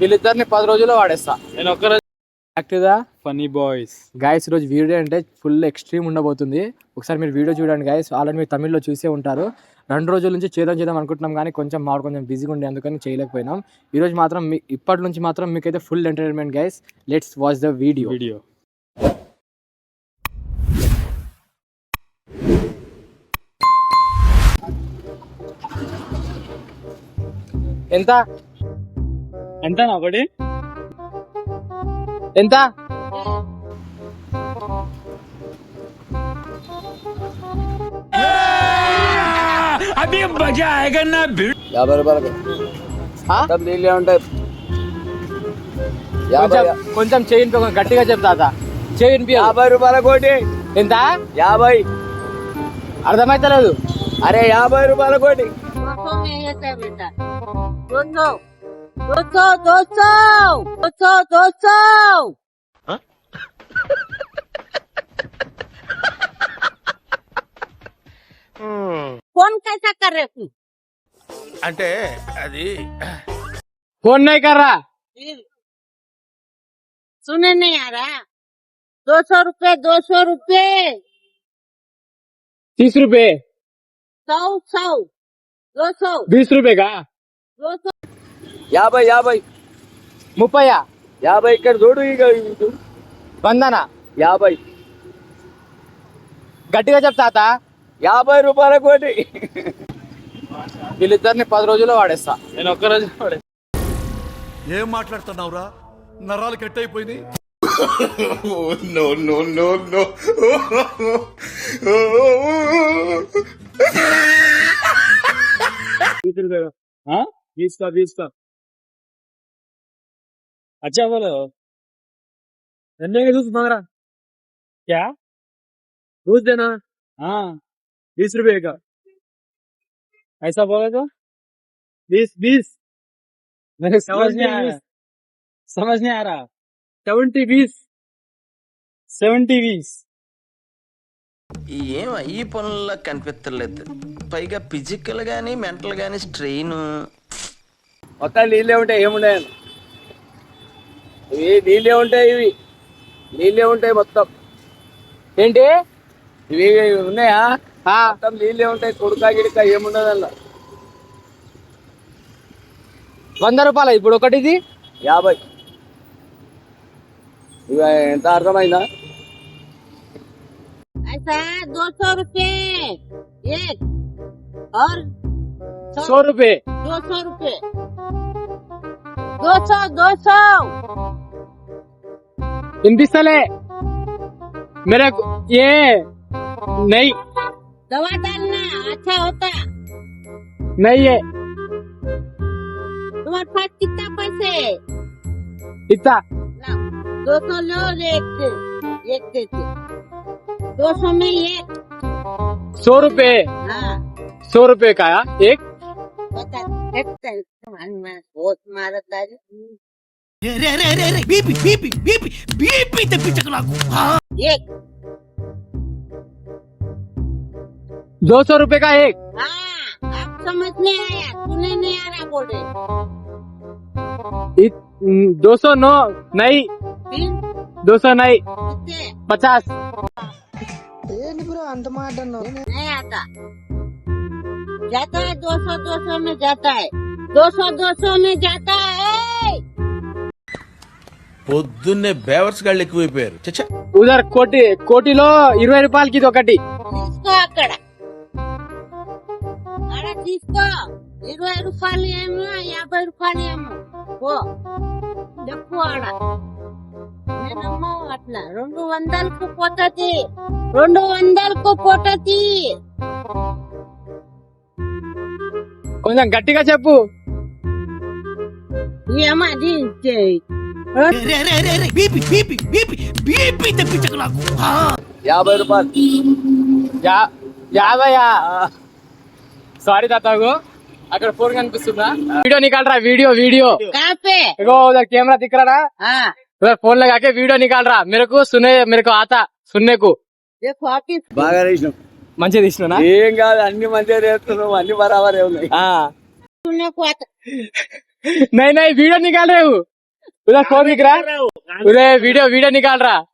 వీళ్ళిద్దరిని 10 రోజుల్లో వాడేస్తా నేను. ఒక్కరోజు ఫనీ బాయ్స్ గైస్ ఈరోజు వీడియో అంటే ఫుల్ ఎక్స్ట్రీమ్ ఉండబోతుంది. ఒకసారి మీరు వీడియో చూడండి గైస్. ఆల్రెడీ మీరు తమిళ్లో చూసే ఉంటారు. 2 రోజుల నుంచి చేద్దాం అనుకుంటున్నాం కానీ కొంచెం బిజీగా ఉండే అందుకని చేయలేకపోయినాం. ఈరోజు మాత్రం ఇప్పటి నుంచి మాత్రం మీకైతే full entertainment guys. Let's watch the video. ఎంత ఎంతనా ఒకటి? ఎంత? అభి మజా ఆయేగా నా. 50 రూపాయలకి నీళ్ళే ఉంటాయి. కొంచెం చేయిన్ గట్టిగా చెప్తా. చేయిన్ 50 రూపాయల కోటి. ఎంత? 50. అర్థమైతలేదు. అరే 50 రూపాయల కోటి. फोन कैसा कर रहे तू? అంటే అది फोन नहीं कर रहा. सुने नहीं आ रहा. 200 रुपए 200 रुपए 30 रुपए 100 200 20 रुपए का 200 50 50 ముప్పయ్యా 50 ఇక్కడ చూడు. ఇక 100 50 గట్టిగా చెప్తా. 50 రూపాయల కోటి. వీళ్ళిద్దరిని 10 రోజుల్లో వాడేస్తా నేను. ఒక్కరోజు వాడేస్తా. ఏం మాట్లాడుతున్నావురా? నరాలు కట్ అయిపోయింది. अच्छा बोलो. दूध मांग रहा क्या? दूध देना. हाँ 20 रुपए का. ऐसा बोले तो 20 मेरे समझ नहीं आ रहा. समझ नहीं आ रहा. 70 20 70 20. ఏం ఈ పనుల్లో కనిపించలేదు. పైగా ఫిజికల్ గానీ మెంటల్ గానీ స్ట్రెయిన్. మొత్తం నీళ్ళే ఉంటాయి. ఏమున్నాయి ఇవి? నీళ్ళే ఉంటాయి. ఇవి నీళ్ళే ఉంటాయి మొత్తం. ఏంటి ఇవి ఉన్నాయా? మొత్తం నీళ్ళే ఉంటాయి. కొడుకా గిడక ఏముండదు అలా. 100 రూపాయలు ఇప్పుడు ఒకటిది. 50. ఇవి ఎంత అర్థమైందా? ऐसा 200 रुपए एक और 100 रुपए 200 रुपए 200 వినిపిస్తలే मेरे ये नहीं दवा डालना अच्छा होता. नहीं है तुम्हारे पास कितना पैसे? इतना. 200 लो. एक देते 200 में एक. 100 रुपए. हाँ 100 रुपए का एक. बता बहुत मारत आज. एक 200 रुपए का एक. हाँ आप समझ नहीं आया. सुने नहीं आ रहा बोल रहे. 209 नहीं. फिर 200 नहीं. कितने? 50. नहीं आता. जाता है 200 में जाता है. 200 में जाता है. పొద్దున్నే బేవర్స్ గాళ్ళు ఎక్కువైపోయారు. చచ్చా ఉదర్ కోటిలో 20 రూపాయలకి ఇది ఒకటి. తీసుకో అక్కడ తీసుకో. 20 రూపాయలు ఏమో 50 రూపాయలు ఏమో ఓ డప్పు ఆడ. నేనమ్మో అట్లా 200కు పోతది. 200కు పోతది. కొంచెం గట్టిగా చెప్పు. ఏమది 50 రూపాయలు. 50. సారీ తాతాగు అక్కడ ఫోన్ కనిపిస్తుందా? వీడియో निकाल रहा वीडियो कहाँ पे? देखो उधर कैमरा दिख रहा ना. हाँ उधर फोन लगा के वीडियो निकाल रहा. मेरे को आता सुनने को. देखो ऑफिस బాగా చేసినాం. మంచిగా తీసినా? ఏం కాదు, అన్ని మంచిగా చేస్తున్నావు. అన్ని బరాబరే ఉన్నాయి. सुनने को आता. नहीं नहीं वीडियो निकाल रहे हो उधर फोन दिख रहा है उधर वीडियो वीडियो निकाल रहा